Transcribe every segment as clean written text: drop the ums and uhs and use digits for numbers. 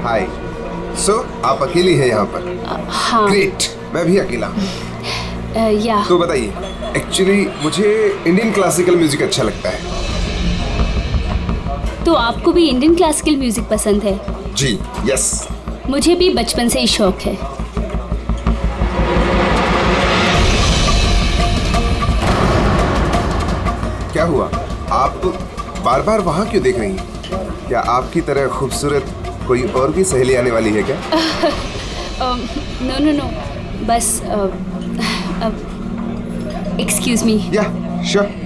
हाय। सो आप अकेली हैं यहाँ पर? हाँ। ग्रेट, मैं भी अकेला हूँ। या तो बताइए, एक्चुअली मुझे इंडियन क्लासिकल म्यूजिक अच्छा लगता है। तो आपको भी इंडियन क्लासिकल म्यूजिक पसंद है? जी यस। मुझे भी बचपन से ही शौक है। क्या हुआ, आप बार बार वहाँ क्यों देख रही हैं? क्या आपकी तरह खूबसूरत कोई और भी सहेली आने वाली है क्या? नो नो नो, बस एक्सक्यूज मी। या श्योर।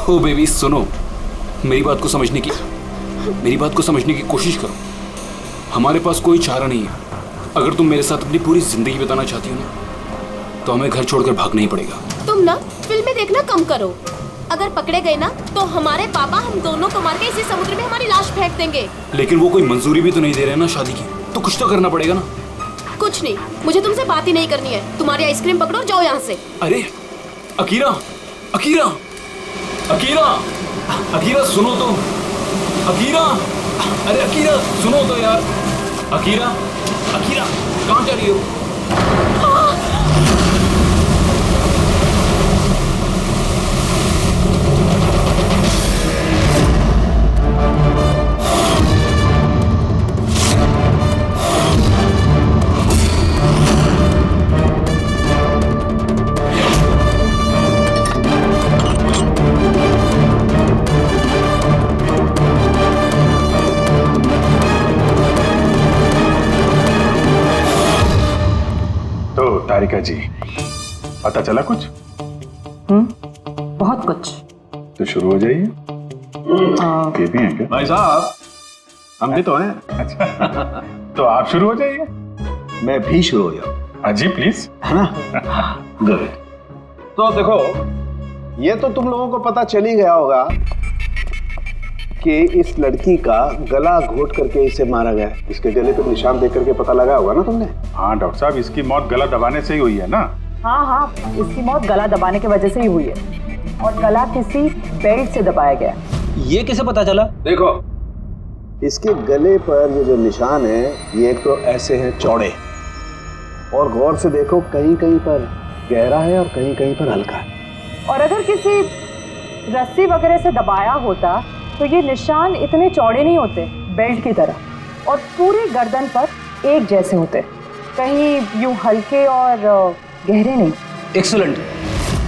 ओ बेबी सुनो, मेरी बात को समझने की कोशिश करो। हमारे पास कोई चारा नहीं है। अगर तुम मेरे साथ अपनी पूरी जिंदगी बिताना चाहती हो ना, तो हमें घर छोड़कर भागना ही पड़ेगा। तुम ना फिल्में देखना कम करो। अगर पकड़े गए ना तो हमारे पापा हम दोनों को मार के इसी समुद्र में हमारी लाश फेंक देंगे। लेकिन वो कोई मंजूरी भी तो नहीं दे रहे ना शादी की, तो कुछ तो करना पड़ेगा ना। कुछ नहीं, मुझे तुमसे बात ही नहीं करनी है। तुम्हारी आइसक्रीम पकड़ो और जाओ यहाँ से। अरे अकीरा, अकीरा, अकीरा, अकीरा सुनो तो, अकीरा, अरे अकीरा सुनो तो यार, अकीरा, अकीरा कहाँ जा रही हो? तारिका जी, पता चला कुछ? बहुत कुछ। तो शुरू हो जाइए। ये भी हैं क्या? भाई साहब, हम भी तो हैं। अच्छा तो आप शुरू हो जाइए। मैं भी शुरू हो जाऊं? हाँ जी प्लीज। है ना? गुड। तो देखो, ये तो तुम लोगों को पता चल ही गया होगा कि इस लड़की का गला घोट करके इसे मारा गया है। इसके गले पे निशान देख करके पता लगा होगा ना तुमने? हाँ डॉक्टर साहब, इसकी मौत गला दबाने से ही हुई है ना? हाँ, इसकी मौत गला दबाने की वजह से ही हुई है, और गला किसी बेल्ट से दबाया गया। ये कैसे पता चला? देखो, इसके गले पर ये जो निशान है, ये एक तो ऐसे हैं चौड़े, और गौर से देखो कहीं कहीं पर गहरा है और कहीं कहीं पर हल्का है। और अगर किसी रस्सी वगैरह से दबाया होता तो ये निशान इतने चौड़े नहीं होते, बेल्ट की तरह, और पूरे गर्दन पर एक जैसे होते, कहीं यूं हल्के और गहरे नहीं। एक्सीलेंट,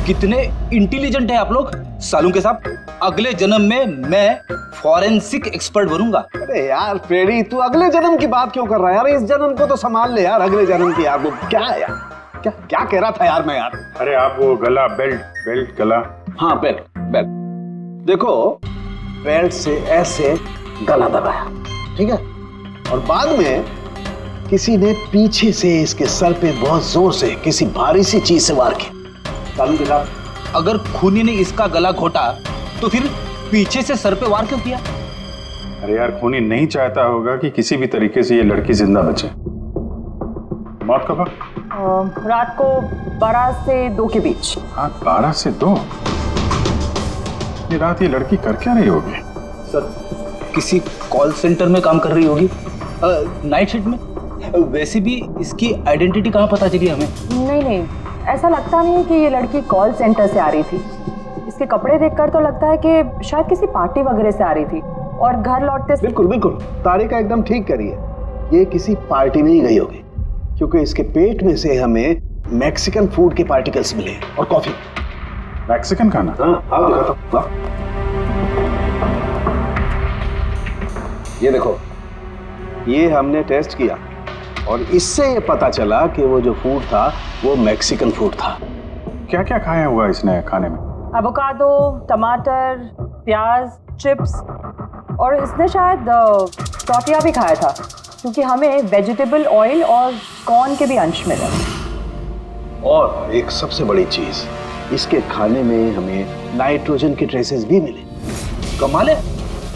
कितने इंटेलिजेंट हैं आप लोग। सालू के साहब, अगले जन्म में मैं फॉरेंसिक एक्सपर्ट बनूंगा। अरे यार पेड़ी, तू अगले जन्म की बात क्यों कर रहा है यार? इस जन्म को तो संभाल ले यार, अगले जन्म की यार। क्या है यार, क्या क्या कह रहा था यार मैं यार? अरे आप वो गला, बेल्ट गला। हाँ बेल्ट। देखो, बेल्ट से ऐसे गला दबाया, ठीक है, और बाद में किसी ने पीछे से इसके सर पे बहुत जोर से किसी भारी सी चीज से वार किया। सालू के साहब, अगर खूनी ने इसका गला घोटा तो फिर पीछे से सर पे वार क्यों किया? अरे यार, खूनी नहीं चाहता होगा कि किसी भी तरीके से ये लड़की जिंदा बचे। मौत कब? रात को 12 से 2 के बीच। हाँ, 12 से 2। ये रात ये लड़की कर क्या रही होगी? सर, किसी कॉल सेंटर में काम कर रही होगी, नाइट शिफ्ट में। वैसे भी इसकी आइडेंटिटी कहाँ पता चली हमें? नहीं, ऐसा लगता नहीं है कि ये लड़की कॉल सेंटर से आ रही थी। इसके कपड़े देखकर तो लगता है कि शायद किसी पार्टी वगैरह से आ रही थी, और घर लौटते बिल्कुल तारिका एकदम ठीक करी है। ये किसी पार्टी में ही गई होगी, क्योंकि इसके पेट में से हमें मैक्सिकन फूड के पार्टिकल्स मिले और कॉफी। मैक्सिकन खाना? हाँ, आओ दिखाता हूं। ये देखो, ये हमने टेस्ट किया और इससे ये पता चला कि वो जो फूड था वो मैक्सिकन फूड था। क्या क्या खाया हुआ इसने खाने में? एवोकाडो, टमाटर, प्याज, चिप्स और इसने शायद टॉटिया भी खाया था, क्योंकि हमें वेजिटेबल ऑयल और कॉर्न के भी अंश मिले। और एक सबसे बड़ी चीज, इसके खाने में हमें नाइट्रोजन के ट्रेसेस भी मिले। कमाल है,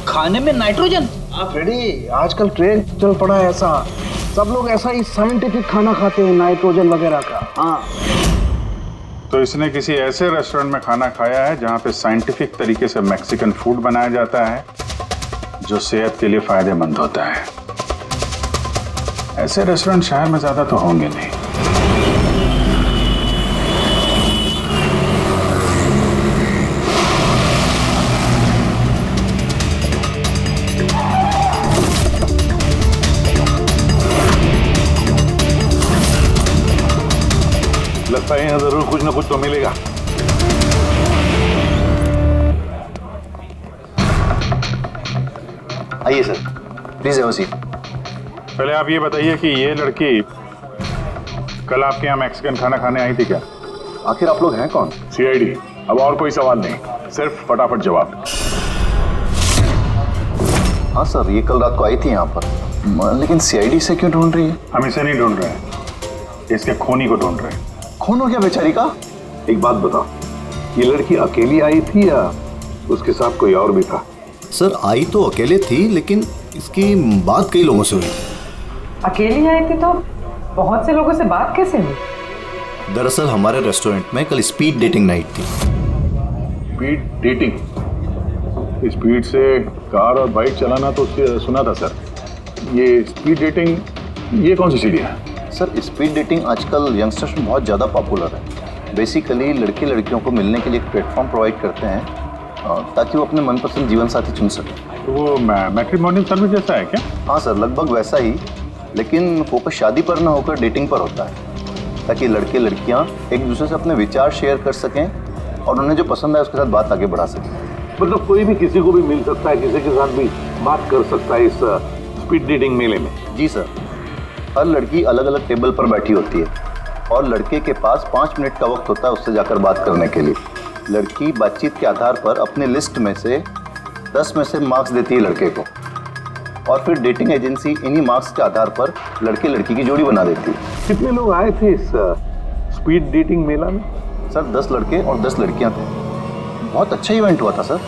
खाने में नाइट्रोजन। हाँ फ्रेडी, आजकल ट्रेंड चल पड़ा है ऐसा, सब लोग ऐसा ही साइंटिफिक खाना खाते हैं, नाइट्रोजन वगैरह का। हाँ, तो इसने किसी ऐसे रेस्टोरेंट में खाना खाया है जहां पे साइंटिफिक तरीके से मैक्सिकन फूड बनाया जाता है जो सेहत के लिए फायदेमंद होता है। ऐसे रेस्टोरेंट शहर में ज्यादा तो होंगे नहीं। लगता है यहाँ जरूर कुछ ना कुछ तो मिलेगा। आइए sir, please have a seat. पहले आप ये बताइए कि ये लड़की कल आपके यहाँ मैक्सिकन खाना खाने आई थी क्या? आखिर आप लोग हैं कौन? सीआईडी। अब और कोई सवाल नहीं, सिर्फ फटाफट जवाब। हाँ सर, ये कल रात को आई थी यहाँ पर, लेकिन सीआईडी से क्यों ढूंढ रही है? हम इसे नहीं ढूंढ रहे हैं, इसके खूनी को ढूंढ रहे हैं। खून हो गया बेचारी का? एक बात बताओ, ये लड़की अकेली आई थी या उसके साथ कोई और भी था? सर, आई तो अकेले थी, लेकिन इसकी बात कई लोगों से हुई। अकेली आई थी तो बहुत से लोगों से बात कैसे हुई? दरअसल हमारे रेस्टोरेंट में कल स्पीड डेटिंग नाइट थी। Speed dating? स्पीड से कार और बाइक चलाना तो सुना था सर। ये स्पीड डेटिंग, ये कौन सी सीढ़ी है? सर, स्पीड डेटिंग आजकल यंगस्टर्स में बहुत ज़्यादा पॉपुलर है। बेसिकली लड़के लड़कियों को मिलने के लिए एक प्लेटफॉर्म प्रोवाइड करते हैं ताकि वो अपने मनपसंद जीवन साथी चुन सकें। तो वो मैट्रिमोनियल सर्विस जैसा है क्या? हाँ सर, लगभग वैसा ही, लेकिन फोकस शादी पर ना होकर डेटिंग पर होता है, ताकि लड़के लड़कियाँ एक दूसरे से अपने विचार शेयर कर सकें और उन्हें जो पसंद है उसके साथ बात आगे बढ़ा सकें। मतलब कोई भी किसी को भी मिल सकता है, किसी के साथ भी बात कर सकता है इस स्पीड डेटिंग मेले में? जी सर, हर लड़की अलग अलग टेबल पर बैठी होती है और लड़के के पास 5 मिनट का वक्त होता है उससे जाकर बात करने के लिए। लड़की बातचीत के आधार पर अपने लिस्ट में से 10 में से मार्क्स देती है लड़के को, और फिर डेटिंग एजेंसी इन्हीं मार्क्स के आधार पर लड़के लड़की की जोड़ी बना देती है। कितने लोग आए थे इस स्पीड डेटिंग मेला में? सर, 10 लड़के और 10 लड़कियां थे। बहुत अच्छा इवेंट हुआ था सर।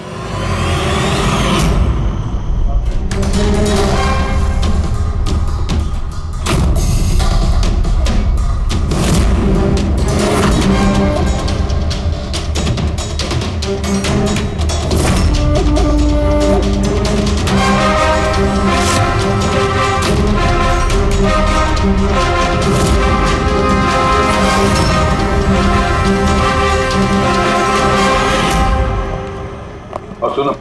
और सुनो,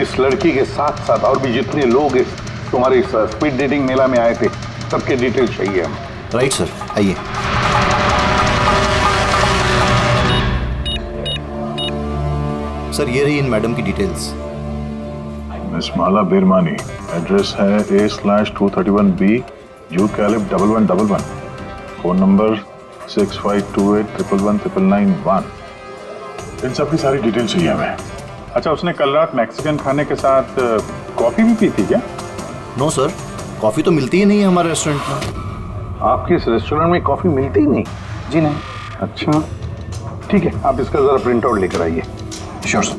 इस लड़की के साथ साथ और भी जितने लोग इस तुम्हारे इस स्पीड डेटिंग मेला में आए थे, सबके डिटेल्स चाहिए हमें। राइट सर, आइए। सर, ये रही इन मैडम की डिटेल्स। मिस माला बिरमानी, एड्रेस है A/231B जू कैलिब 1111, फोन नंबर 6528119991। इन सब की सारी डिटेल चाहिए हमें। अच्छा, उसने कल रात मैक्सिकन खाने के साथ कॉफी भी पी थी क्या? नो सर, कॉफ़ी तो मिलती ही नहीं है हमारे रेस्टोरेंट में। आपके इस रेस्टोरेंट में कॉफी मिलती ही नहीं? जी नहीं। अच्छा, ठीक है, आप इसका जरा प्रिंट आउट लेकर आइए। Sure sir.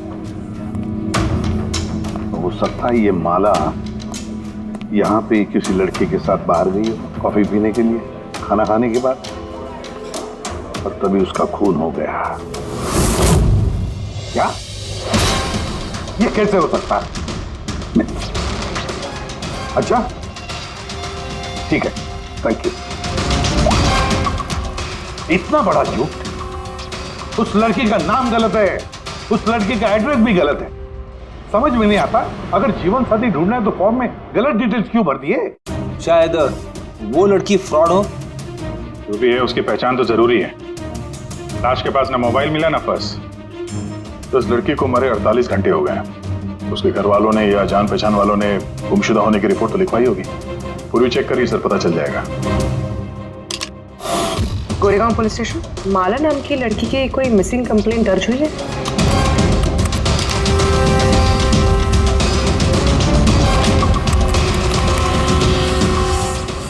हो सकता है ये माला यहाँ पे किसी लड़के के साथ बाहर गई हो कॉफी पीने के लिए खाना खाने के बाद, और तभी उसका खून हो गया। क्या? ये कैसे हो सकता है? अच्छा, ठीक है, थैंक यू। इतना बड़ा झूठ! उस लड़की का नाम गलत है, उस लड़की का एड्रेस भी गलत है। समझ में नहीं आता, अगर जीवन साथी ढूंढना है तो फॉर्म में गलत डिटेल्स क्यों भर दिए? शायद वो लड़की फ्रॉड हो। जो भी है उसकी पहचान तो जरूरी है। लाश के पास ना मोबाइल मिला ना पर्स, तो उस लड़की को मरे 48 घंटे हो गए। उसके घर वालों ने या जान पहचान वालों ने गुमशुदा होने की रिपोर्ट तो लिखवाई होगी। पूरी चेक करिए सर, पता चल जाएगा। गोरेगांव पुलिस स्टेशन, माला नाम की लड़की की कोई मिसिंग कंप्लेंट दर्ज हुई है?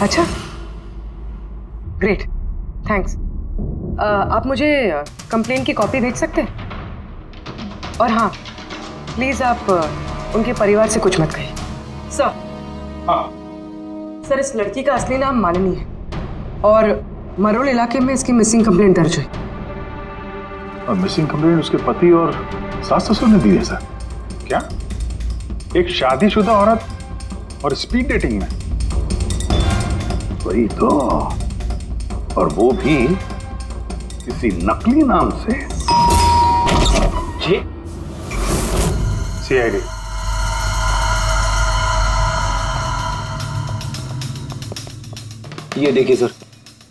अच्छा, ग्रेट, थैंक्स। आप मुझे कंप्लेंट की कॉपी भेज सकते हैं? और हाँ, प्लीज आप उनके परिवार से कुछ मत कहिए। सर, हाँ सर, इस लड़की का असली नाम मालिनी है और मरोल इलाके में इसकी मिसिंग कंप्लेंट दर्ज हुई। और मिसिंग कंप्लेंट उसके पति और सास ससुर ने दी है सर? क्या, एक शादीशुदा औरत और स्पीड डेटिंग में? वही तो, और वो भी किसी नकली नाम से। जी सीआईडी। ये देखिए सर,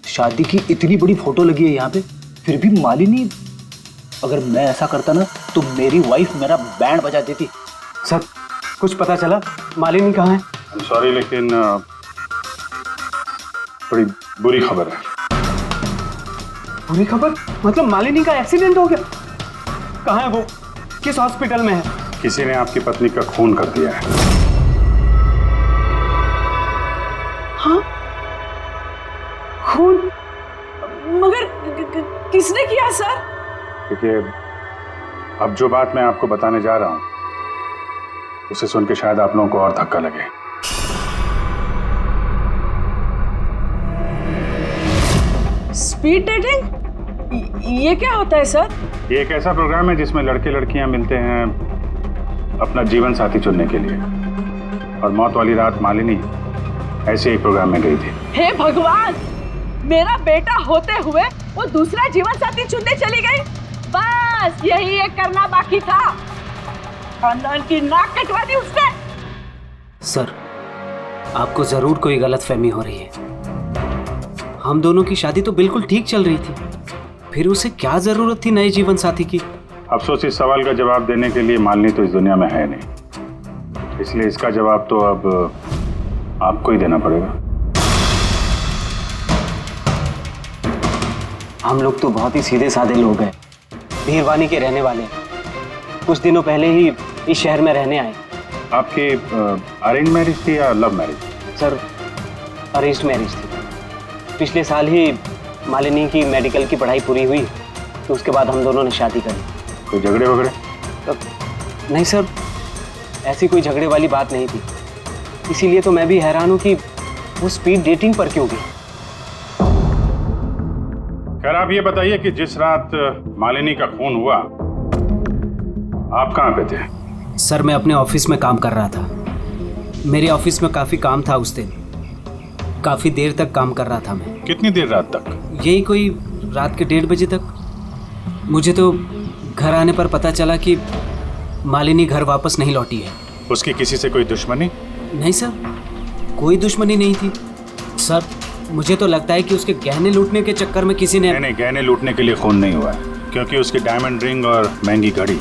शादी की इतनी बड़ी फोटो लगी है यहाँ पे, फिर भी मालिनी। अगर मैं ऐसा करता ना तो मेरी वाइफ मेरा बैंड बजा देती। सर, कुछ पता चला मालिनी कहाँ है? सॉरी, लेकिन बड़ी बुरी खबर है। बुरी खबर? मतलब मालिनी का एक्सीडेंट हो गया? कहाँ है वो? किस हॉस्पिटल में है? किसी ने आपकी पत्नी का खून कर दिया है। हाँ, खून? मगर किसने किया सर? देखिए, अब जो बात मैं आपको बताने जा रहा हूं उसे सुन के शायद आप लोगों को और धक्का लगे। Speed dating? ये क्या होता है सर? ये एक ऐसा प्रोग्राम है जिसमें लड़के लड़कियां मिलते हैं अपना जीवन साथी चुनने के लिए, और मौत वाली रात मालिनी ऐसे एक प्रोग्राम में गई थी। हे भगवान, मेरा बेटा होते हुए वो दूसरा जीवन साथी चुनने चली गई। बस यही एक करना बाकी था, खानदान की नाक कटवा दी उसने। सर, आपको जरूर कोई गलतफहमी हो रही है। हम दोनों की शादी तो बिल्कुल ठीक चल रही थी, फिर उसे क्या जरूरत थी नए जीवन साथी की? अफसोस, इस सवाल का जवाब देने के लिए मालिनी तो इस दुनिया में है नहीं, इसलिए इसका जवाब तो अब आपको ही देना पड़ेगा। हम लोग तो बहुत ही सीधे साधे लोग हैं, भीरवानी के रहने वाले हैं। कुछ दिनों पहले ही इस शहर में रहने आए। आपकी अरेंज मैरिज थी या love marriage? Sir, arranged marriage थी। पिछले साल ही मालिनी की मेडिकल की पढ़ाई पूरी हुई, तो उसके बाद हम दोनों ने शादी कर ली। कोई झगड़े वगड़े? नहीं सर, ऐसी कोई झगड़े वाली बात नहीं थी। इसीलिए तो मैं भी हैरान हूँ कि वो स्पीड डेटिंग पर क्यों गई। खैर, आप ये बताइए कि जिस रात मालिनी का खून हुआ आप कहाँ पे थे? सर, मैं अपने ऑफिस में काम कर रहा था। मेरे ऑफिस में काफ़ी काम था उस दिन, काफ़ी देर तक काम कर रहा था मैं। कितनी देर रात तक? यही कोई रात के 1:30 बजे तक। मुझे तो घर आने पर पता चला कि मालिनी घर वापस नहीं लौटी है। उसकी किसी से कोई दुश्मनी? नहीं सर, कोई दुश्मनी नहीं थी। सर, मुझे तो लगता है कि उसके गहने लूटने के चक्कर में किसी ने... नहीं, गहने लूटने के लिए खून नहीं हुआ है, क्योंकि उसकी डायमंड रिंग और महंगी घड़ी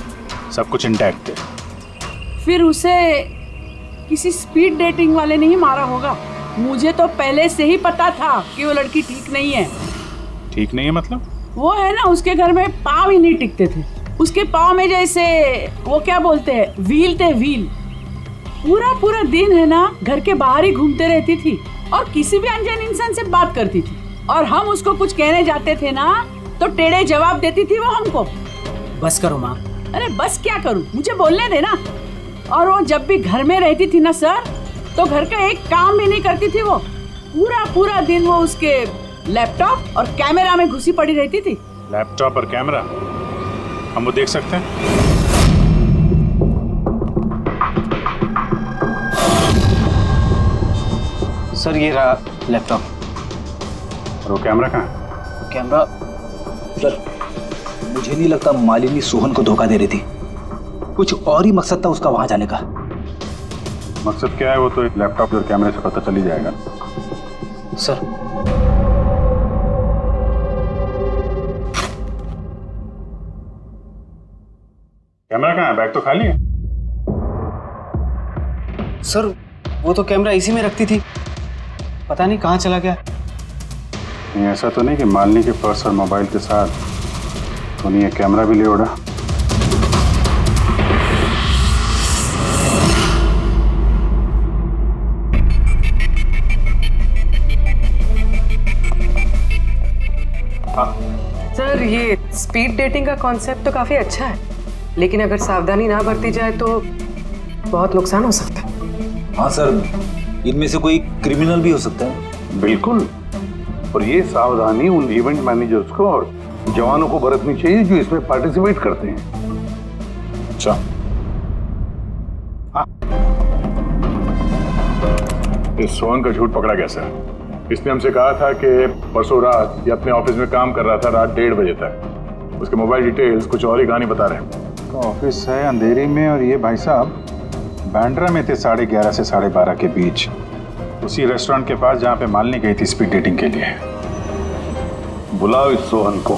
सब कुछ इंटैक्ट थे। फिर उसे किसी स्पीड डेटिंग वाले ने ही मारा होगा। मुझे तो पहले से ही पता था कि वो लड़की ठीक नहीं है। ठीक नहीं है मतलब? वो है ना, उसके घर में पाँव ही नहीं टिकते थे। उसके पाँव में जैसे वो क्या बोलते हैं, व्हील थे, व्हील। पूरा दिन है ना घर के बाहर ही घूमते रहती थी और किसी भी अनजान इंसान से बात करती थी, और हम उसको कुछ कहने जाते थे ना तो टेढ़े जवाब देती थी वो हमको। बस करो माँ। अरे बस क्या करूँ, मुझे बोलने देना। और वो जब भी घर में रहती थी ना सर, तो घर का एक काम भी नहीं करती थी वो। पूरा दिन वो उसके लैपटॉप और कैमरा में घुसी पड़ी रहती थी। लैपटॉप और कैमरा, हम वो देख सकते हैं? सर, ये रहा लैपटॉप। और वो कैमरा कहाँ है? कैमरा? सर, मुझे नहीं लगता मालिनी सोहन को धोखा दे रही थी। कुछ और ही मकसद था उसका वहां जाने का। मकसद क्या है वो तो एक लैपटॉप और कैमरे से पता चल ही जाएगा। सर, कैमरा कहाँ है? बैग तो खाली है। सर वो तो कैमरा इसी में रखती थी, पता नहीं कहाँ चला गया। नहीं, ऐसा तो नहीं कि मालिनी के पर्स और मोबाइल के साथ उन्हें ये कैमरा भी ले उड़ा? सर ये स्पीड डेटिंग का कॉन्सेप्ट तो काफी अच्छा है, लेकिन अगर सावधानी ना बरती जाए तो बहुत नुकसान हो सकता है। हाँ सर, इनमें से कोई क्रिमिनल भी हो सकता है। बिल्कुल, और ये सावधानी उन इवेंट मैनेजर्स को और जवानों को बरतनी चाहिए जो इसमें पार्टिसिपेट करते हैं। अच्छा, इस सोहन का झूठ पकड़ा कैसे? इसने हमसे कहा था कि परसों रात ये अपने ऑफिस में काम कर रहा था रात 1:30 बजे तक। उसके मोबाइल डिटेल्स कुछ और ही कहानी बता रहे हैं। ऑफिस है अंधेरी में और ये भाई साहब बांद्रा में थे 11:30 से 12:30 के बीच, उसी रेस्टोरेंट के पास जहाँ पे मालिनी गई थी स्पीड डेटिंग के लिए। बुलाओ इस सोहन को।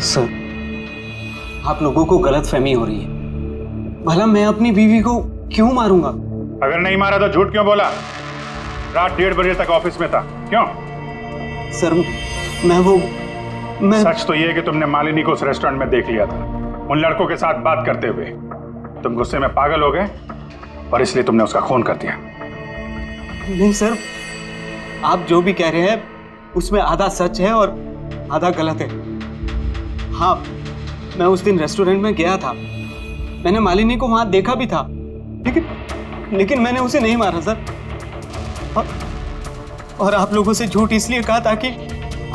सर आप लोगों को गलतफहमी हो रही है। भला मैं अपनी बीवी को क्यों मारूंगा? अगर नहीं मारा तो झूठ क्यों बोला? रात 1:30 बजे तक ऑफिस में था, क्यों? सर मैं सच तो ये है कि तुमने मालिनी को उस रेस्टोरेंट में देख लिया था उन लड़कों के साथ बात करते हुए। तुम गुस्से में पागल हो गए और इसलिए तुमने उसका खून कर दिया। नहीं सर, आप जो भी कह रहे हैं उसमें आधा सच है और आधा गलत है। हाँ, मैं उस दिन रेस्टोरेंट में गया था, मैंने मालिनी को वहां देखा भी था, लेकिन मैंने उसे नहीं मारा सर। और आप लोगों से झूठ इसलिए कहा ताकि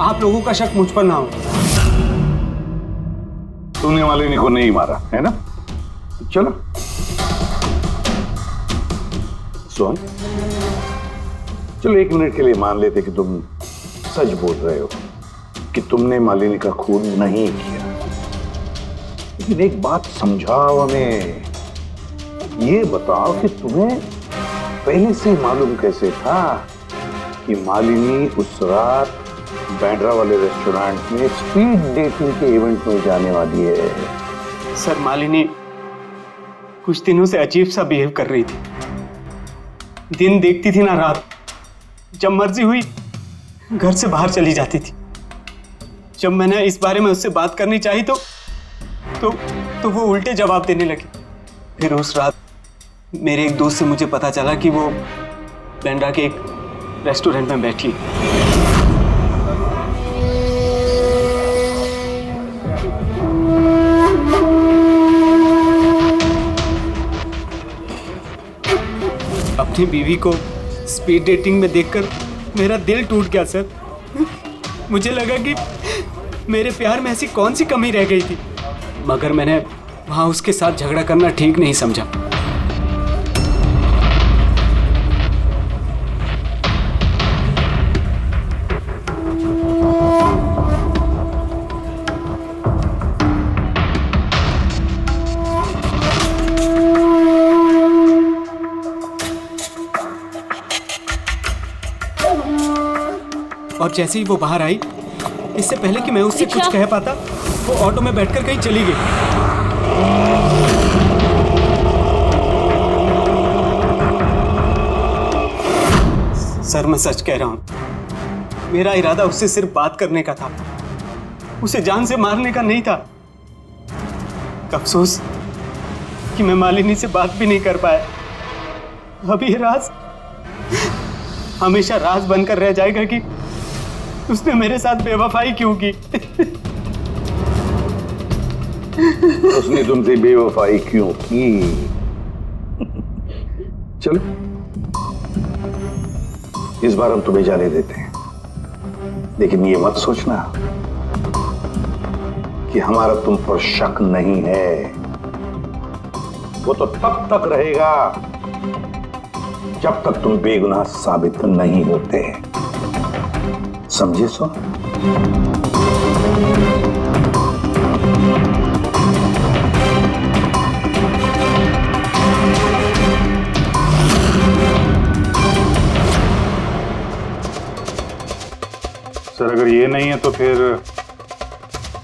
आप लोगों का शक मुझ पर ना हो। तूने मालिनी को नहीं मारा है ना? चलो सोहन, चलो 1 मिनट के लिए मान लेते कि तुम सच बोल रहे हो कि तुमने मालिनी का खून नहीं किया, लेकिन एक बात समझाओ हमें। ये बताओ कि तुम्हें पहले से मालूम कैसे था कि मालिनी उस रात बांद्रा वाले रेस्टोरेंट में स्पीड डेटिंग के इवेंट में जाने वाली है? सर मालिनी कुछ दिनों से अजीब सा बिहेव कर रही थी। दिन देखती थी ना रात, जब मर्जी हुई घर से बाहर चली जाती थी। जब मैंने इस बारे में उससे बात करनी चाहिए तो वो उल्टे जवाब देने लगी। फिर उस रात मेरे एक दोस्त से मुझे पता चला कि वो बांद्रा के एक रेस्टोरेंट में बैठी। अपनी बीवी को स्पीड डेटिंग में देखकर मेरा दिल टूट गया सर। मुझे लगा कि मेरे प्यार में ऐसी कौन सी कमी रह गई थी, मगर मैंने वहां उसके साथ झगड़ा करना ठीक नहीं समझा। और जैसे ही वो बाहर आई, इससे पहले कि मैं उससे कुछ कह पाता, वो ऑटो में बैठकर कहीं चली गई। सर मैं सच कह रहा हूं, मेरा इरादा उससे सिर्फ बात करने का था, उसे जान से मारने का नहीं था। अफसोस कि मैं मालिनी से बात भी नहीं कर पाया। अब ये राज हमेशा राज बनकर रह जाएगा कि उसने मेरे साथ बेवफाई क्यों की। उसने तुमसे बेवफाई क्यों की? चलो इस बार हम तुम्हें जाने देते हैं, लेकिन ये मत सोचना कि हमारा तुम पर शक नहीं है। वो तो तब तक रहेगा जब तक तुम बेगुनाह साबित नहीं होते। समझे सो? सर अगर ये नहीं है तो फिर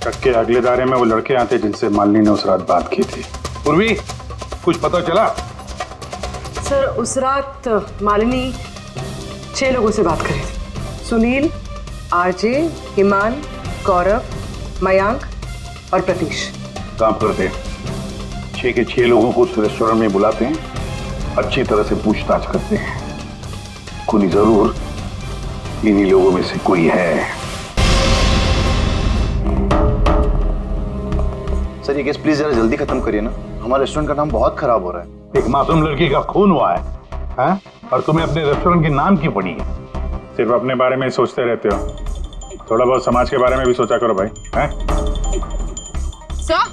ट्रक के अगले दायरे में वो लड़के आते जिनसे मालिनी ने उस रात बात की थी। पूर्वी, कुछ पता चला? सर उस रात मालिनी 6 लोगों से बात कर रही थी। सुनील, आरजे, हिमान, गौरव, मयांक और प्रतीश। काम करते हैं, 6 के 6 लोगों को उस रेस्टोरेंट में बुलाते हैं, अच्छी तरह से पूछताछ करते हैं। खूनी जरूर इन्हीं लोगों में से कोई है। सर ये केस प्लीज जरा जल्दी खत्म करिए ना, हमारे रेस्टोरेंट का नाम बहुत खराब हो रहा है। एक मासूम लड़की का खून हुआ है, हैं? और तुम्हें अपने रेस्टोरेंट के नाम की पड़ी है। सिर्फ अपने बारे में ही सोचते रहते हो, थोड़ा बहुत समाज के बारे में भी सोचा करो भाई। हैं? सर,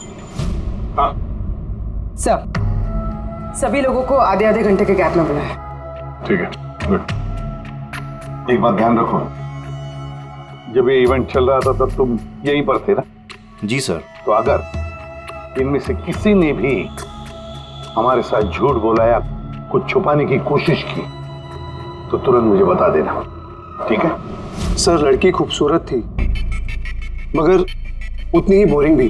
हाँ सर सभी लोगों को आधे आधे घंटे के गैप में बुलाएं। ठीक है, गुड। एक बात ध्यान रखो, जब ये इवेंट चल रहा था तब तुम यहीं पर थे ना? जी सर। तो अगर इनमें से किसी ने भी हमारे साथ झूठ बोला या कुछ छुपाने की कोशिश की तो तुरंत मुझे बता देना, ठीक है? सर लड़की खूबसूरत थी मगर उतनी ही बोरिंग भी।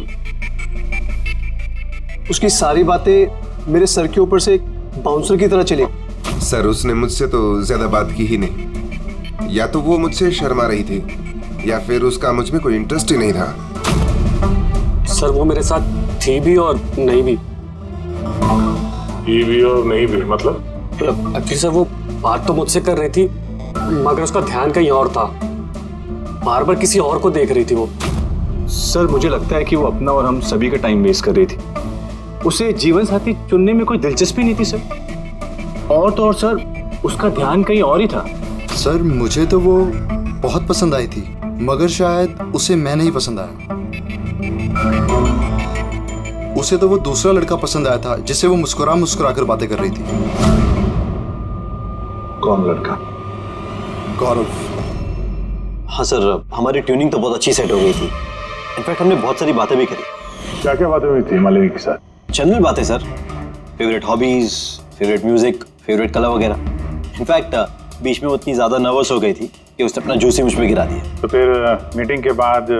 उसकी सारी बातें मेरे सर के ऊपर से एक बाउंसर की तरह चली। सर उसने मुझसे तो ज्यादा बात की ही नहीं, या तो वो मुझसे शर्मा रही थी या फिर उसका मुझ में कोई इंटरेस्ट ही नहीं था। सर वो मेरे साथ थी भी और नहीं भी। थी भी और नहीं भी मतलब? एक्चुअली सर वो बात तो मुझसे कर रही थी मगर उसका ध्यान कहीं और था, बार बार किसी और को देख रही थी वो। सर मुझे लगता है कि वो अपना और हम सभी का टाइम वेस्ट कर रही थी। उसे जीवन साथी चुनने में कोई दिलचस्पी नहीं थी सर। और तो और सर उसका ध्यान कहीं और ही था। सर मुझे तो वो बहुत पसंद आई थी मगर शायद उसे मैं नहीं पसंद आया। उसे तो वो दूसरा लड़का पसंद आया था जिससे वो मुस्कुरा मुस्कुरा कर बातें कर रही थी। कौन लड़का? गौरव। हाँ सर, हमारी ट्यूनिंग तो बहुत अच्छी सेट हो गई थी। इनफैक्ट हमने बहुत सारी बातें भी करी। क्या क्या बातें हुई थी मालिनी के साथ? जनरल बातें sir, favourite hobbies, favourite music, favourite colour वगैरह। इनफैक्ट बीच में वो इतनी ज्यादा नर्वस हो गई थी कि उसने अपना जूस ही मुझ पे गिरा दिया। तो फिर मीटिंग के बाद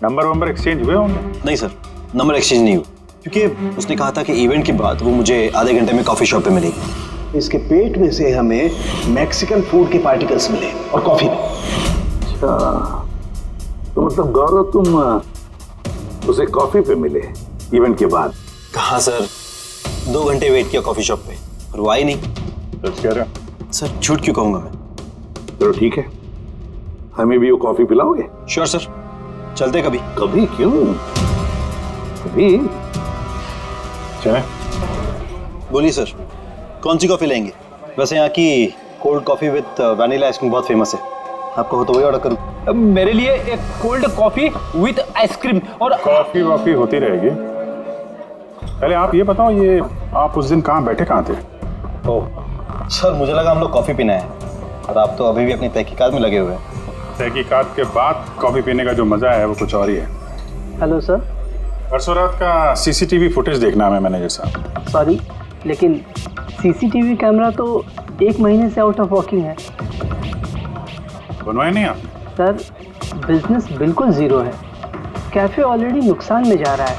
नंबर एक्सचेंज हुए होंगे? नहीं सर, नंबर एक्सचेंज नहीं हुआ क्योंकि उसने कहा था कि इवेंट के बाद वो मुझे आधे घंटे में कॉफी शॉप पे मिलेगी। इसके पेट में से हमें मैक्सिकन फूड के पार्टिकल्स मिले और कॉफी में। अच्छा, तो मतलब गौरव तुम उसे कॉफी पे मिले इवेंट के बाद? कहाँ सर, 2 घंटे वेट किया कॉफी शॉप पे और वो आई नहीं। सच कह रहे हो? सर झूठ क्यों कहूँगा मैं। चलो ठीक है, हमें भी वो कॉफी पिलाओगे? श्योर सर, चलते कभी। कभी क्यों, कभी चले। बोलिए सर, कौन सी कॉफी लेंगे? वैसे यहाँ की cold coffee with vanilla ice cream बहुत फेमस है, आपको हो तो वही ऑर्डर करूँ। मेरे लिए एक कोल्ड कॉफी विद आइसक्रीम। और कॉफी वॉफी होती रहेगी। पहले आप ये बताओ, ये आप उस दिन कहाँ बैठे, कहाँ थे? ओह सर, मुझे लगा हम लोग कॉफी पीना है और आप तो अभी भी अपनी तहकीकात में लगे हुए हैं। तहकीकात के बाद कॉफी पीने का जो मजा है वो कुछ और ही है। Hello sir. परसों रात का सीसीटीवी फुटेज देखना है मैनेजर साहब। सॉरी लेकिन सीसीटीवी कैमरा तो 1 महीने से आउट ऑफ वर्किंग है। बनवाए नहीं आपने? सर बिजनेस बिल्कुल ज़ीरो है, कैफ़े ऑलरेडी नुकसान में जा रहा है।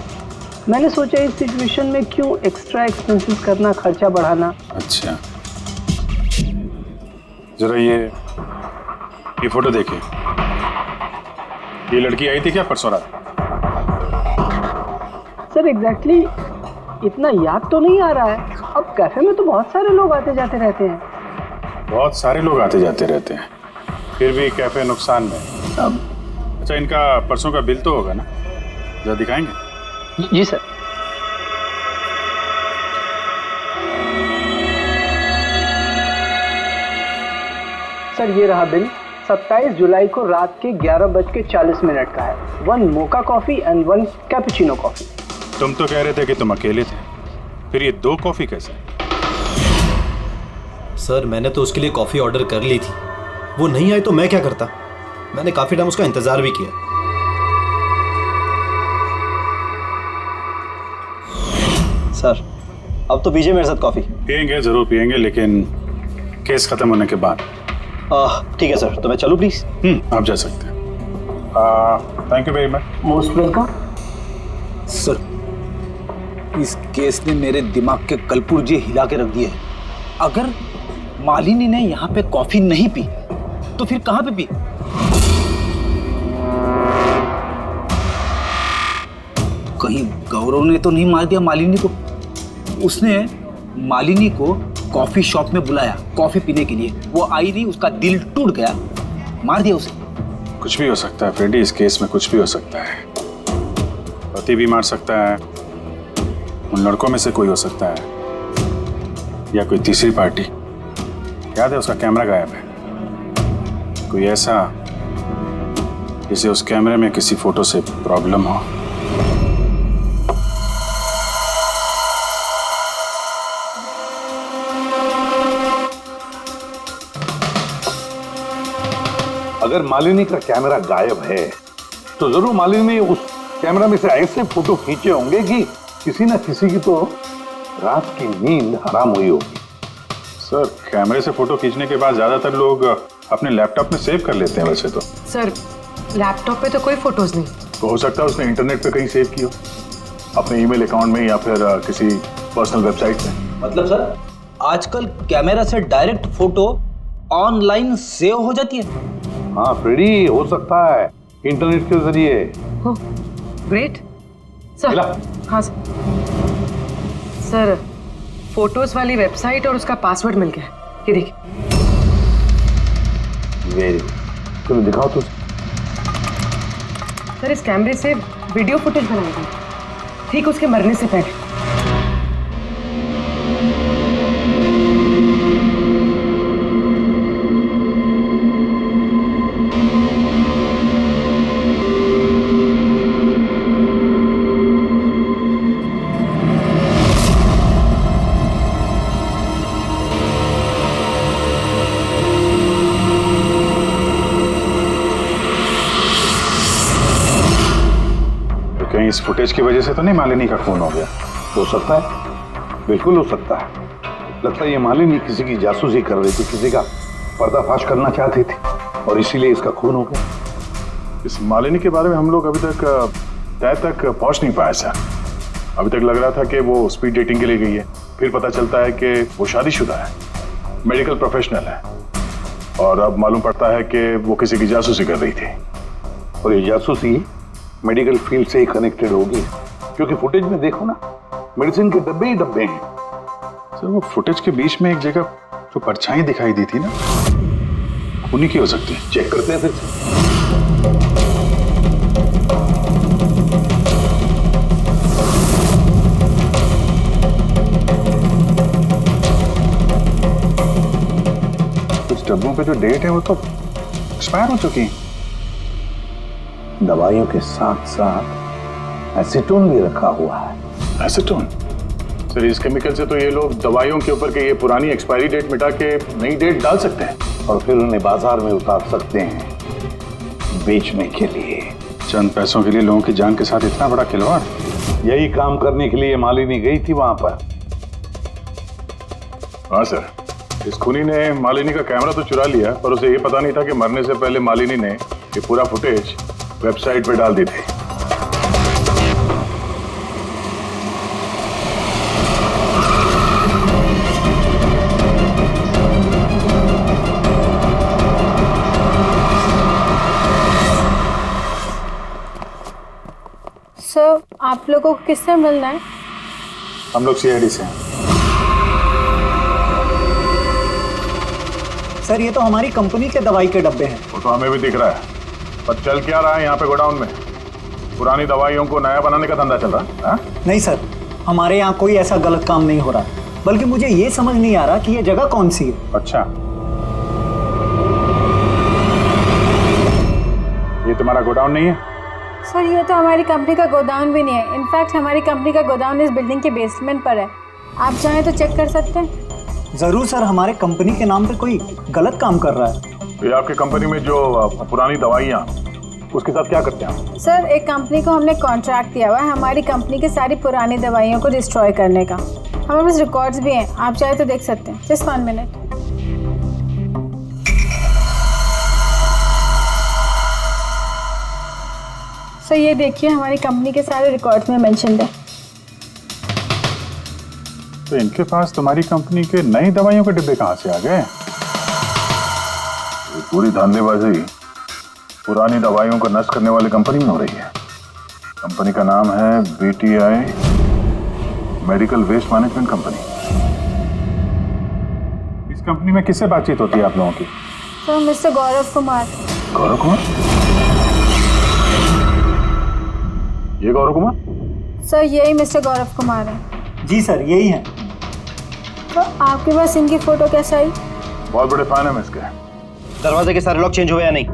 मैंने सोचा इस सिचुएशन में क्यों एक्स्ट्रा एक्सपेंसेस करना, खर्चा बढ़ाना। अच्छा, जरा ये फोटो देखिए। ये लड़की आई थी क्या परसों रात? सर एग्जैक्टली इतना याद तो नहीं आ रहा है। अब कैफ़े में तो बहुत सारे लोग आते जाते रहते हैं। बहुत सारे लोग आते जाते रहते हैं, फिर भी कैफे नुकसान में। अच्छा, इनका परसों का बिल तो होगा ना, जरा दिखाएंगे? जी सर। सर ये रहा बिल। 27 जुलाई को रात के 11:40 का है। 1 mocha coffee and 1 cappuccino coffee. तुम तो कह रहे थे कि तुम अकेले थे, फिर ये 2 कॉफी कैसे? सर मैंने तो उसके लिए कॉफ़ी ऑर्डर कर ली थी, वो नहीं आई तो मैं क्या करता। मैंने काफ़ी टाइम उसका इंतज़ार भी किया। सर अब तो पीजिए मेरे साथ कॉफी। पियेंगे, जरूर पियेंगे, लेकिन केस खत्म होने के बाद। ठीक है सर, तो मैं चलूँ प्लीज? आप जा सकते हैं। Thank you very much. Most welcome. Sir, इस केस ने मेरे दिमाग के कलपुर्जे हिला के रख दिए हैं। अगर मालिनी ने यहाँ पे कॉफी नहीं पी तो फिर कहाँ पे पी? कहीं गौरव ने तो नहीं मार दिया मालिनी को? उसने मालिनी को कॉफी शॉप में बुलाया कॉफी पीने के लिए, वो आई नहीं, उसका दिल टूट गया, मार दिया उसे। कुछ भी हो सकता है फ्रेडी, इस केस में कुछ भी हो सकता है। पति भी मार सकता है, उन लड़कों में से कोई हो सकता है, या कोई तीसरी पार्टी। याद है उसका कैमरा गायब है, कोई ऐसा जिसे उस कैमरे में किसी फोटो से प्रॉब्लम हो। अगर मालिनी का कैमरा गायब है तो जरूर मालिनी उस कैमरा में से ऐसे फोटो खींचे होंगे कि किसी न किसी की तो रात की नींद हराम हुई होगी। सर, कैमरे से फोटो खींचने के बाद ज्यादातर लोग अपने लैपटॉप में सेव कर लेते हैं वैसे तो। सर, लैपटॉप पे तो कोई फोटोज नहीं। तो हो सकता है उसने इंटरनेट पे कहीं सेव की हो, अपने ईमेल अकाउंट में या फिर किसी पर्सनल वेबसाइट में। मतलब सर, आजकल कैमरा से डायरेक्ट फोटो ऑनलाइन सेव हो जाती है? हाँ फ्रेडी, हो सकता है इंटरनेट के जरिए। हो, ग्रेट सर। हाँ सर, सर फोटोज वाली वेबसाइट और उसका पासवर्ड मिल गया, ये देखिए। वेरी, चलो दिखाओ तो। सर, इस कैमरे से वीडियो फुटेज बनाई गई ठीक उसके मरने से पहले। इस फुटेज की वजह से तो नहीं मालिनी का खून हो गया? हो सकता है, बिल्कुल हो सकता है। लगता है ये मालिनी किसी की जासूसी कर रही थी, किसी का पर्दाफाश करना चाहती थी और इसीलिए इसका खून हो गया। इस मालिनी के बारे में हम लोग अभी तक तय तक पहुंच नहीं पाए सर। अभी तक लग रहा था कि वो स्पीड डेटिंग के लिए गई है, फिर पता चलता है कि वो शादीशुदा है, मेडिकल प्रोफेशनल है, और अब मालूम पड़ता है कि वो किसी की जासूसी कर रही थी। और ये जासूसी मेडिकल फील्ड से ही कनेक्टेड होगी, क्योंकि फुटेज में देखो ना, मेडिसिन के डब्बे ही डब्बे हैं। सर, वो फुटेज के बीच में एक जगह जो परछाई दिखाई दी थी ना, उन्हीं की हो सकती है। चेक करते हैं फिर से। कुछ डब्बों पे जो डेट है वो तो एक्सपायर हो चुकी है। दवाइयों के साथ साथ एसीटोन भी रखा हुआ है। एसीटोन? सर, इस केमिकल से तो ये लोग दवाइयों के ऊपर के ये पुरानी एक्सपायरी डेट मिटा के नई डेट डाल सकते हैं और फिर उन्हें बाजार में उतार सकते हैं बेचने के लिए। चंद पैसों के लिए लोगों की जान के साथ इतना बड़ा खिलवाड़? यही काम करने के लिए मालिनी गई थी वहां पर। हाँ सर, इस खूनी ने मालिनी का कैमरा तो चुरा लिया, पर उसे ये पता नहीं था कि मरने से पहले मालिनी ने ये पूरा फुटेज वेबसाइट पे डाल दी थी। सर, आप लोगों को किससे मिलना है? हम लोग सीआईडी से हैं। सर, ये तो हमारी कंपनी के दवाई के डब्बे हैं। वो तो हमें भी दिख रहा है, पर चल क्या रहा है यहाँ पे गोडाउन में? पुरानी दवाइयों को नया बनाने का धंधा चल रहा है? नहीं सर, हमारे यहाँ कोई ऐसा गलत काम नहीं हो रहा, बल्कि मुझे ये समझ नहीं आ रहा कि ये जगह कौन सी है। अच्छा, ये तुम्हारा गोडाउन नहीं है? सर, ये तो हमारी कंपनी का गोदाम भी नहीं है। इनफैक्ट हमारी कंपनी का गोदाम इस बिल्डिंग के बेसमेंट पर है। आप चाहें तो चेक कर सकते हैं। जरूर सर, हमारे कंपनी के नाम पे कोई गलत काम कर रहा है। ये आपकी कंपनी में जो पुरानी दवाइयाँ, उसके साथ क्या करते हैं? सर, एक कंपनी को हमने कॉन्ट्रैक्ट दिया हुआ है हमारी कंपनी की सारी पुरानी दवाइयों को डिस्ट्रॉय करने का। हमारे पास रिकॉर्ड्स भी हैं, आप चाहे तो देख सकते हैं। Just 1 minute. सर ये देखिए हमारी कंपनी के सारे रिकॉर्ड्स में मेंशन्ड है। तो इनके पास तुम्हारी कंपनी के नई दवाइयों के डिब्बे कहां से आ गए? ये पूरी धांधलेबाजी पुरानी दवाइयों को नष्ट करने वाली कंपनी में हो रही है। कंपनी का नाम है BTI medical waste management company. इस कंपनी में किससे बातचीत होती है आप लोगों की? Sir mister Gaurav Kumar. गौरव कुमार? ये गौरव कुमार? सर यही मिस्टर गौरव कुमार है। जी सर यही है। तो आपके पास इनकी फोटो कैसे आई? बहुत बड़े फैन है इसके। दरवाजे के सारे लॉक चेंज हुए या नहीं?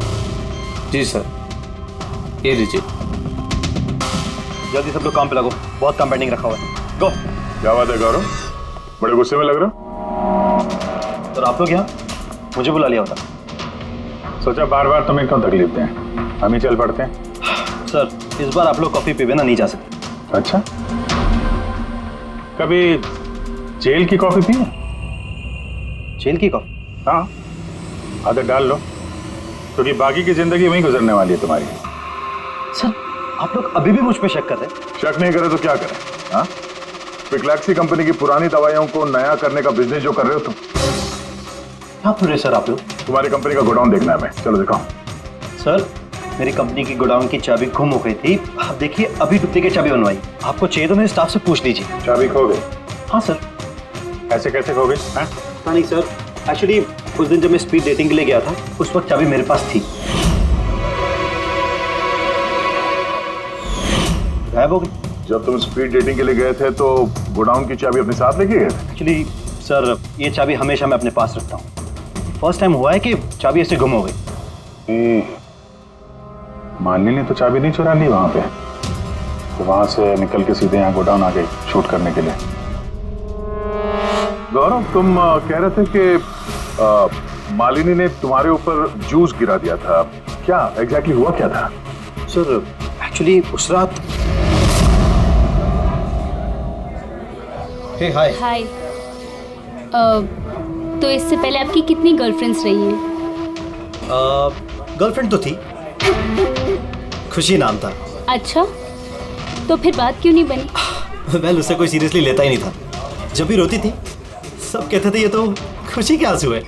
जी सर, ये लीजिए। जल्दी सब लोग काम पे लगो, बहुत काम पेंडिंग रखा हुआ है। गो। क्या बात है गौरव, बड़े गुस्से में लग रहे हो? तो आप लोग यहाँ मुझे बुला लिया होता। सोचा बार बार तुम्हें क्यों तकलीफ दें, हम ही चल पड़ते हैं। सर इस बार आप लोग कॉफी पी बिना नहीं जा सकते। अच्छा, कभी जेल की कॉफी पी है? जेल की कॉफी? हाँ, आदत डाल लो, क्योंकि बाकी की जिंदगी वहीं गुजरने वाली है तुम्हारी। सर आप लोग अभी भी मुझ पे शक कर रहे हैं? शक नहीं करे तो क्या करें? हाँ, पिक्लैक्सी कंपनी की पुरानी दवाइयों को नया करने का बिजनेस जो कर रहे हो तुम। क्या कर रहे सर आप लोग? तुम्हारी कंपनी का गोडाउन देखना है हमें, चलो दिखाओ। सर मेरी कंपनी की गोडाउन की चाबी गुम हो गई थी, आप देखिए अभी डुप्लीकेट चाबी बनवाई। आपको चाहिए तो मेरे स्टाफ से पूछ लीजिए। चाबी खो गई? हाँ सर। ऐसे कैसे खो गई? पता नहीं सर, एक्चुअली उस दिन जब मैं स्पीड डेटिंग के लिए गया था उस वक्त चाबी मेरे पास थी, गायब हो गई। जब तुम स्पीड डेटिंग के लिए गए थे तो गोडाउन की चाबी अपने साथ लेके गए थे? एक्चुअली सर ये चाबी हमेशा मैं अपने पास रखता हूँ। फर्स्ट टाइम हुआ है कि चाबी ऐसे गुम हो गई। मालिनी ने तो चाबी नहीं चुरा ली वहां पे, तो वहां से निकल के सीधे यहाँ गोडाउन आ गई शूट करने के लिए। गौरव तुम कह रहे थे कि मालिनी ने तुम्हारे ऊपर जूस गिरा दिया था, क्या एग्जैक्टली हुआ क्या था? सर एक्चुअली उस रात। हे हाय। हाय। तो इससे पहले आपकी कितनी गर्लफ्रेंड्स रही हैं? गर्लफ्रेंड तो थी, खुशी नाम था। अच्छा, तो फिर बात क्यों नहीं बनी? वेल उसे कोई सीरियसली लेता ही नहीं था। जब भी रोती थी सब कहते थे ये तो खुशी के आंसू है।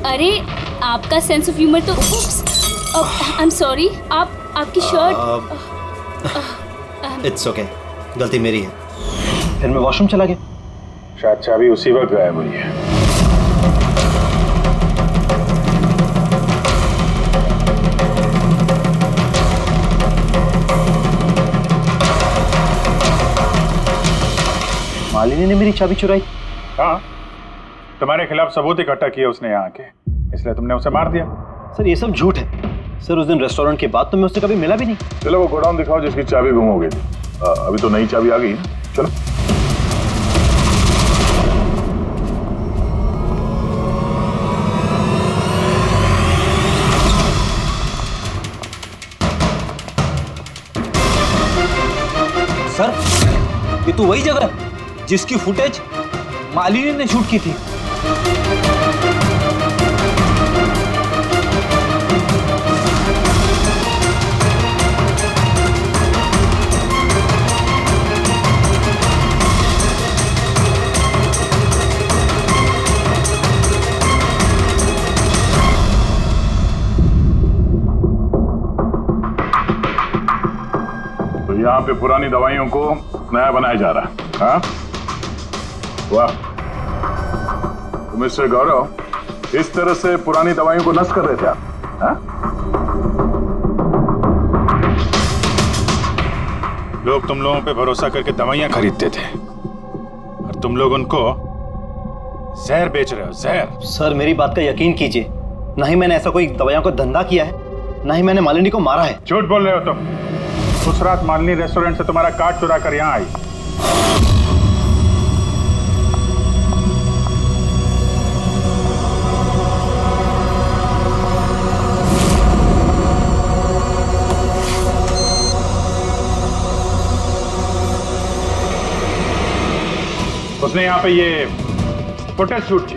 अरे आपका सेंस ऑफ ह्यूमर तो आई एम सॉरी, आपकी शर्ट। इट्स ओके, गलती मेरी है। फिर मैं वॉशरूम चला गया। शायद चाबी उसी वक्त गायब हुई है। मालिनी ने मेरी चाबी चुराई? हाँ, तुम्हारे खिलाफ सबूत इकट्ठा किया उसने यहाँ आके, इसलिए तुमने उसे मार दिया। सर ये सब झूठ है। सर उस दिन रेस्टोरेंट के बाद तो मैं उससे कभी मिला भी नहीं। चलो वो गोडाउन दिखाओ जिसकी चाबी गुम हो गई थी। अभी तो नई चाबी आ गई है, चलो। सर ये तो वही जगह है जिसकी फुटेज मालिनी ने शूट की थी। यहाँ पे पुरानी दवाइयों को नया बनाया जा रहा है। हाँ? वाह, तो मिस्टर गौरव इस तरह से पुरानी दवाइयों को नष्ट कर रहे थे आप? हाँ? लोग तुम लोगों पे भरोसा करके दवाइयां खरीदते थे और तुम लोग उनको जहर बेच रहे हो, जहर। सर मेरी बात का यकीन कीजिए, ना ही मैंने ऐसा कोई दवाइयों का धंधा किया है, ना ही मैंने मालिनी को मारा है। झूठ बोल रहे हो तुम। उस रात मालिनी रेस्टोरेंट से तुम्हारा कार्ड चुरा कर यहाँ आई। उसने यहाँ पे ये फुटेज शूट की।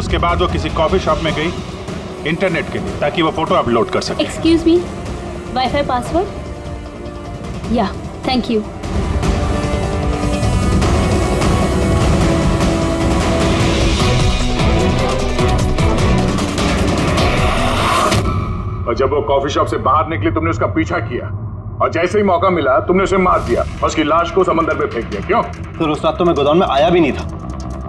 उसके बाद वो किसी कॉफी शॉप में गई इंटरनेट के लिए, ताकि वो फोटो अपलोड कर सके। Excuse me, wifi password? या, थैंक यू। और जब वो कॉफी शॉप से बाहर निकली तुमने उसका पीछा किया और जैसे ही मौका मिला तुमने उसे मार दिया और उसकी लाश को समंदर में फेंक दिया। क्यों? फिर उस रात तो मैं गोदाम में आया भी नहीं था।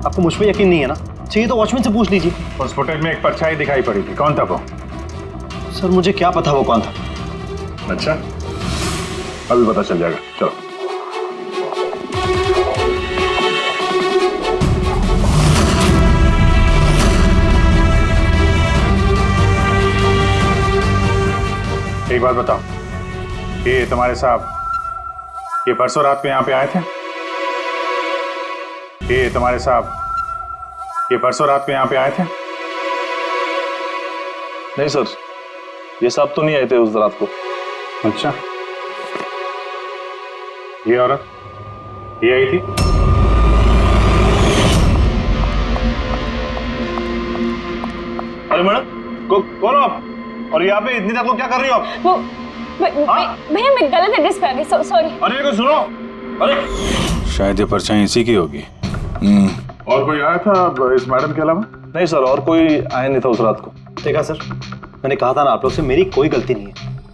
आपको मुझ पर यकीन नहीं है ना? चाहिए तो वॉचमैन से पूछ लीजिए। उस फुटेज में एक परछाई दिखाई पड़ी थी, कौन था वो? सर मुझे क्या पता वो कौन था। अच्छा, अभी पता चल जाएगा, चलो। एक बात बताओ, ये तुम्हारे साहब ये परसों रात को यहाँ पे आए थे? ये तुम्हारे साहब ये परसों रात को यहाँ पे आए थे? नहीं सर, ये साहब तो नहीं आए थे उस रात को। अच्छा, ये औरत ये आई थी? अरे मैडम, कौन हो आप? और यहाँ पे इतनी देर को क्या कर रही हो आप? वो भैया मैं गलत एड्रेस पे आ गई, सॉरी। अरे मेरे को सुनो, अरे शायद ये परछाई इसी की होगी। और कोई आया था इस मैडम के अलावा? नहीं सर, और कोई आया नहीं था उस रात को। देखा सर, मैंने कहा था ना आप लोग से मेरी कोई गलती नहीं है।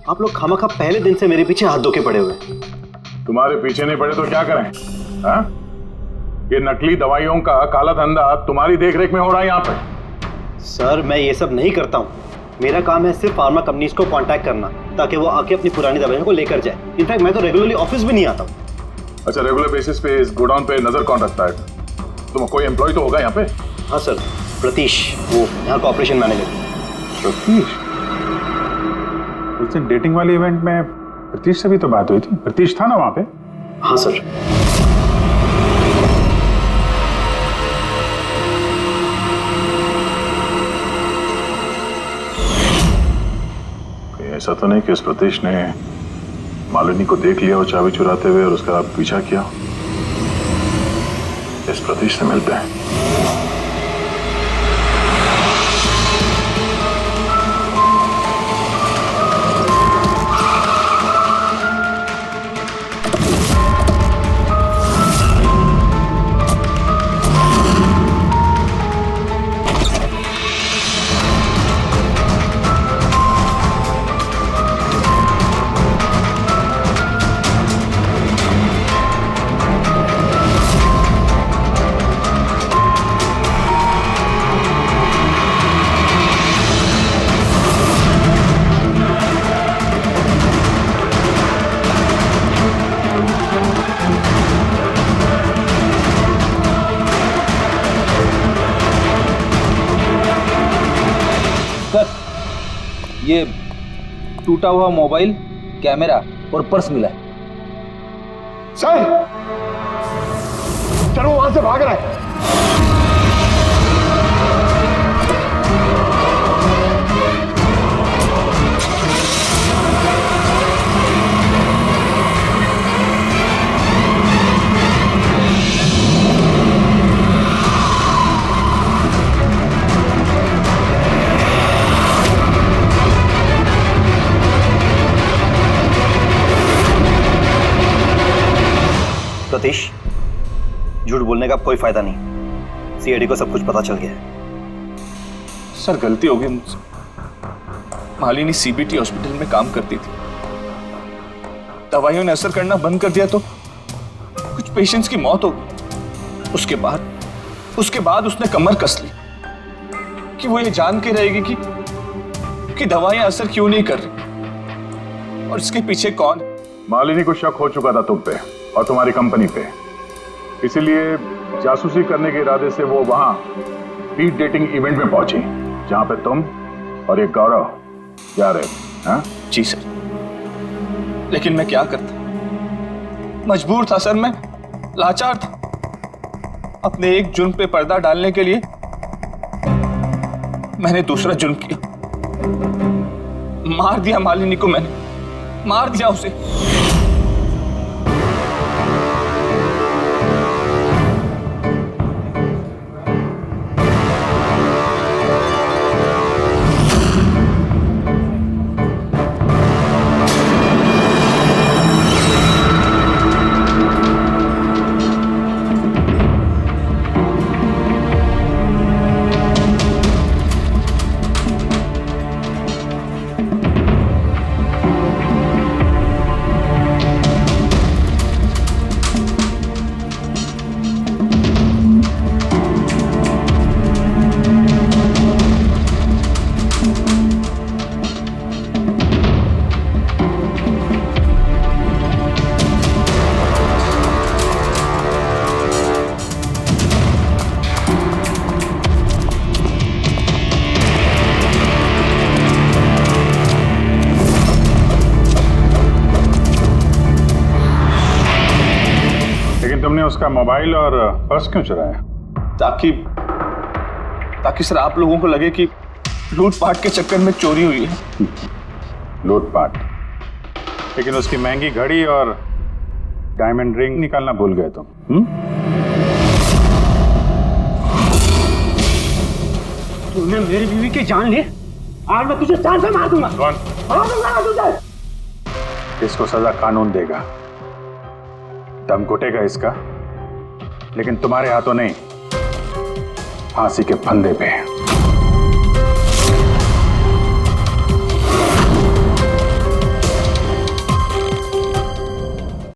आप लोग खामखा पहले दिन से मेरे पीछे हाथ धोके पड़े हुए। तुम्हारे पीछे नहीं पड़े तो क्या करें? हाँ? ये नकली दवाइयों का काला धंधा तुम्हारी देखरेख में हो रहा है यहाँ पे। सर मैं ये सब नहीं करता हूँ। मेरा काम है सिर्फ फार्मा कंपनीज को कांटेक्ट करना ताकि वो आके अपनी पुरानी दवाइयों को लेकर जाए। इनफैक्ट मैं तो रेगुलरली ऑफिस भी नहीं आता हूँ। अच्छा, रेगुलर बेसिस पे इस गोडाउन पे नजर कौन रखता है? तुम कोई एम्प्लॉय तो होगा यहाँ पे? हाँ सर, प्रतीश, वो यहाँ का ऑपरेशन मैनेजर। प्रतीश? उस दिन डेटिंग वाले इवेंट में प्रतीश से भी तो बात हुई थी। प्रतीश था ना वहाँ पे? हाँ सर। ऐसा तो नहीं कि उस प्रतीश ने मालिनी को देख लिया और चाबी चुराते हुए और उसका पीछा किया? इस प्रतीश से मिलते हैं। ये टूटा हुआ मोबाइल, कैमरा और पर्स मिला है। सर, चलो वहां से भाग रहा है। सतीश, झूठ बोलने का कोई फायदा नहीं। सीआईडी को सब कुछ पता चल गया है। सर गलती हो गई मुझसे। मालिनी सीबीटी हॉस्पिटल में काम करती थी। दवाइयों ने असर करना बंद कर दिया तो कुछ पेशेंट्स की मौत हो गई। उसके बाद उसने कमर कस ली कि वो ये जान के रहेगी कि दवाइयां असर क्यों नहीं कर रही और इसके पीछे कौन है। मालिनी को शक हो चुका था तुम पे और तुम्हारी कंपनी पे, इसीलिए जासूसी करने के इरादे से वो वहां स्पीड डेटिंग इवेंट में पहुंची जहां पे तुम और एक गौरव जा रहे थे। हाँ? जी सर, लेकिन मैं क्या करता, मजबूर था सर, मैं लाचार था। अपने एक जुर्म पे पर्दा डालने के लिए मैंने दूसरा जुर्म किया, मार दिया मालिनी को। मैंने मार दिया उसे। तुमने उसका मोबाइल और पर्स क्यों चुराया? ताकि सर आप लोगों को लगे कि लूटपाट के चक्कर में चोरी हुई है। लूटपाट? लेकिन उसकी महंगी घड़ी और डायमंड रिंग निकालना भूल गए तुम। तूने मेरी बीवी की जान ली, आज मैं तुझे जान से मार दूंगा। कौन? इसको सजा कानून देगा, दम घुटेगा इसका, लेकिन तुम्हारे हाथों नहीं, फांसी के फंदे पे।